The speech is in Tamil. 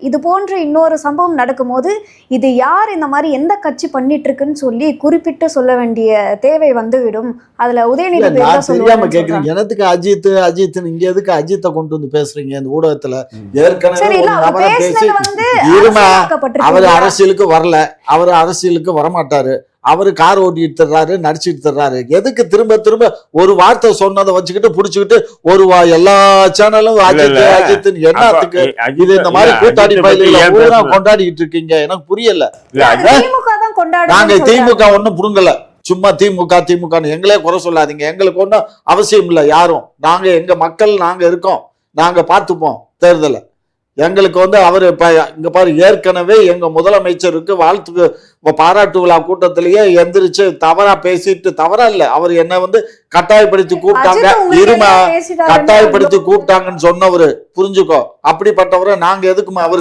இது போன்ற இன்னொரு சம்பவம் நடக்கும்போது இது யார் இந்த மாதிரி எந்த கட்சி பண்ணிட்டு இருக்குன்னு சொல்லி குறிப்பிட்டு சொல்ல வேண்டிய தேவை வந்துவிடும். அதுல உதயநிதி தெரியாம கேக்குறீங்க, எனக்கு அஜித் இங்க எதுக்கு அஜித்தை கொண்டு வந்து பேசுறீங்க இந்த ஊடகத்துல? ஏற்கனவே அவர் அரசியலுக்கு வரல, அவர் அரசியலுக்கு வரமாட்டாரு, அவரு கார் ஓட்டிட்டு தர்றாரு, நடிச்சிட்டு தர்றாரு. எதுக்கு திரும்ப திரும்ப ஒரு வார்த்தை சொன்னதை வச்சுக்கிட்டு புடிச்சுக்கிட்டு ஒரு எல்லா சேனலும் அஜித் என்னத்துக்கு இது இந்த மாதிரி கூட்டாளி பயில கொண்டாடிட்டு இருக்கீங்க? எனக்கு புரியல. நாங்க திமுக ஒண்ணும் புடுங்கல, சும்மா திமுக எங்களே குறை சொல்லாதீங்க, எங்களுக்கு ஒன்றும் அவசியம் இல்லை யாரும். நாங்க எங்க மக்கள் நாங்க இருக்கோம், நாங்க பார்த்துப்போம் தேர்தலை. எங்களுக்கு அவரு இங்க பாரு, ஏற்கனவே எங்க முதலமைச்சருக்கு வாழ்த்து பாராட்டு விழா கூட்டத்திலேயே எந்திரிச்சு தவறா பேசிட்டு, தவறா இல்ல, அவர் என்ன கட்டாயப்படுத்தி கூப்பிட்டாங்க, கட்டாயப்படுத்தி கூப்பிட்டாங்கன்னு சொன்னவரு, புரிஞ்சுக்கோ. அப்படிப்பட்டவரை நாங்க எதுக்குமா அவரு